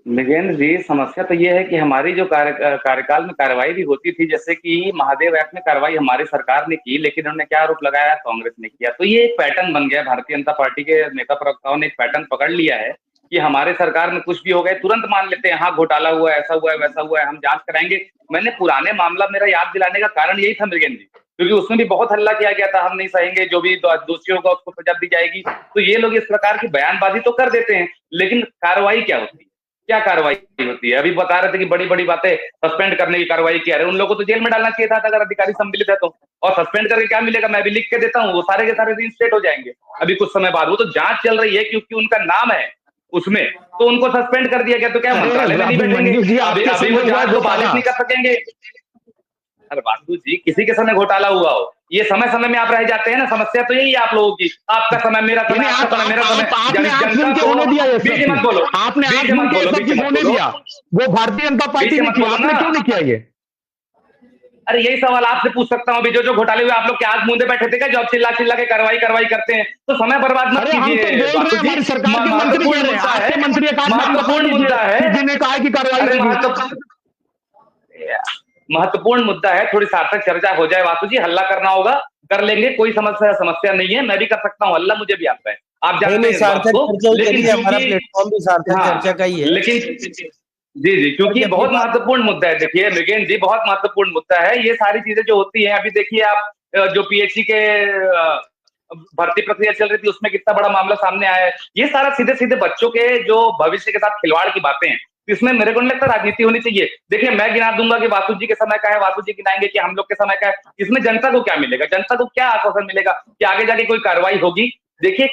मृगेंद्र जी, समस्या तो ये है कि हमारी जो कार्यकाल में कार्रवाई भी होती थी, जैसे कि महादेव ऐप में कार्रवाई हमारी सरकार ने की, लेकिन उन्होंने क्या आरोप लगाया, कांग्रेस ने किया। तो ये एक पैटर्न बन गया, भारतीय जनता पार्टी के नेता प्रवक्ताओं ने एक पैटर्न पकड़ लिया है कि हमारे सरकार में कुछ भी हो गए तुरंत मान लेते हैं, हाँ घोटाला हुआ है, ऐसा हुआ है, वैसा हुआ है, हम जांच कराएंगे। मैंने पुराने मामला मेरा याद दिलाने का कारण यही था मृगेंद्र जी, क्योंकि उसमें भी बहुत हल्ला किया गया था, हम नहीं सहेंगे, जो भी दोषी होगा उसको सजा दी जाएगी। तो ये लोग इस प्रकार की बयानबाजी तो कर देते हैं, लेकिन कार्रवाई क्या होती है, क्या कार्रवाई होती है? अभी बता रहे थे कि बड़ी बड़ी बातें, सस्पेंड करने की कार्रवाई किया है, उन लोगों को तो जेल में डालना चाहिए था अगर अधिकारी सम्मिलित है तो। और सस्पेंड करके क्या मिलेगा, मैं भी लिख के देता हूँ, वो सारे के सारे रिइंस्टेट हो जाएंगे अभी कुछ समय बाद। वो तो जांच चल रही है क्योंकि उनका नाम है उसमें, तो उनको सस्पेंड कर दिया गया। तो क्या मंत्रालय में नहीं बैठेंगे? अभी अभी वो जांच को बाधित नहीं कर सकेंगे? अरे वासु जी, किसी के समय घोटाला हुआ हो, ये समय समय में आप रह जाते हैं ना। समस्या तो यही है आप लोगों की, आपका समय मेरा समय, आपका समय मेरा समय। आपने आंख जनता मूंद के को होने दिया, बीच मत बोलो, आपने बीच आंख मत मूंद के बोलो, सब बीच चीज मत होने बोलो, दिया। वो भारतीय जनता पार्टी बीच ने मत किया, बोलो आपने ना। क्यों नहीं किया ये? अरे यही सवाल आपसे पूछ सकता हूँ अभी, जो जो घोटाले हुए आप लोग क्या आग मूंदे बैठे थे क्या, जो आप चिल्ला चिल्ला के कार्रवाई कार्रवाई करते हैं? तो समय बर्बाद मत अरे हम तो कीजिए बोल रहे वासु हैं, जी। हमारी सरकार के मंत्री कह महत्वपूर्ण रहे हैं, मुद्दा है, आपके मंत्री एक आध नाम बता महत्वपूर्ण दीजिए मुद्दा है। कि जिन्हें कहा है कि कार्रवाई अरे होगी। महत्वपूर्ण मुद्दा है, थोड़ी सार्थक चर्चा हो जाए वासु जी। हल्ला करना होगा, कर लेंगे, कोई समस्या नहीं है, मैं भी कर सकता हूँ हल्ला, मुझे भी आता है, आप नहीं जानते नहीं, हैं इस बात सार्थक को। चर्चा ही लेकिन करिए, हमारा क्योंकि प्लेटफॉर्म भी सार्थक हाँ, चर्चा का ही है। लेकिन जी जी, क्योंकि अपनी बहुत बात महत्वपूर्ण मुद्दा है। देखिए मृगेंद्र जी, बहुत महत्वपूर्ण मुद्दा है। ये सारी चीजें जो होती हैं, अभी देखिए आप जो पीएचडी के भर्ती प्रक्रिया चल रही थी, उसमें कितना बड़ा मामला सामने आया है। ये सारा सीधे सीधे बच्चों के जो भविष्य के साथ खिलवाड़ की बातें हैं, इसमें मेरे को नहीं लगता राजनीति होनी चाहिए। देखिए मैं गिना दूंगा कि वासु जी के समय का है, वासु जी गिनाएंगे कि हम लोग के समय का है। इसमें जनता को क्या मिलेगा, जनता को क्या आश्वासन मिलेगा कि आगे जाके कोई कार्रवाई होगी? देखिए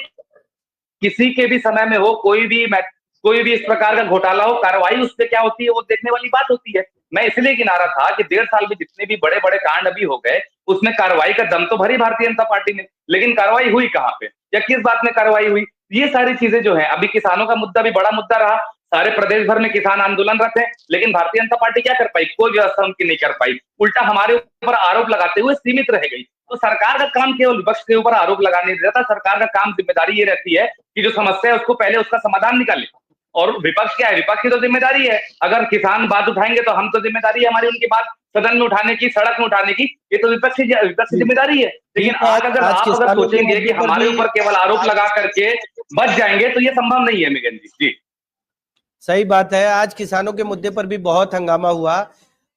किसी के भी समय में हो, कोई भी इस प्रकार का घोटाला हो, कार्रवाई उस पर क्या होती है वो देखने वाली बात होती है। मैं इसलिए गिना रहा था कि 1.5 साल में जितने भी बड़े बड़े कांड अभी हो गए, उसमें कार्रवाई का दम तो भरी भारतीय जनता पार्टी ने, लेकिन कार्रवाई हुई कहाँ पे या किस बात में कार्रवाई हुई? ये सारी चीजें जो है, अभी किसानों का मुद्दा भी बड़ा मुद्दा रहा, सारे प्रदेश भर में किसान आंदोलनरत है, लेकिन भारतीय जनता पार्टी क्या कर पाई? कोई व्यवस्था उनकी नहीं कर पाई, उल्टा हमारे ऊपर आरोप लगाते हुए सीमित रह गई। तो सरकार का काम केवल विपक्ष के ऊपर आरोप लगाने नहीं रहता, सरकार का काम, जिम्मेदारी ये रहती है कि जो समस्या है उसको पहले उसका समाधान निकाले। और विपक्ष क्या है? विपक्ष की तो जिम्मेदारी है, अगर किसान बात उठाएंगे तो हम तो जिम्मेदारी है हमारी उनकी बात सदन में उठाने की, सड़क में उठाने की, ये तो विपक्ष की जिम्मेदारी है। लेकिन आज आप अगर किसानों के सोचेंगे कि मुद्दे पर हमारे भी ऊपर केवल आरोप लगा करके बच जाएंगे, तो ये संभव नहीं है मृगेंद्र जी। सही बात है। आज किसानों के मुद्दे पर भी बहुत हंगामा हुआ।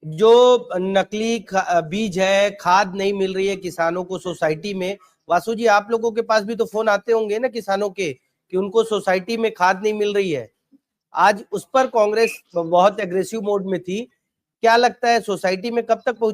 जो नकली बीज है, खाद नहीं मिल रही है किसानों को सोसाइटी में। वासु जी, आप लोगों के पास भी तो फोन आते होंगे ना किसानों के कि उनको सोसाइटी में खाद नहीं मिल रही है। आज उस पर कांग्रेस बहुत एग्रेसिव मोड में थी। क्या लगता है सोसाइटी में कब तक पहुंच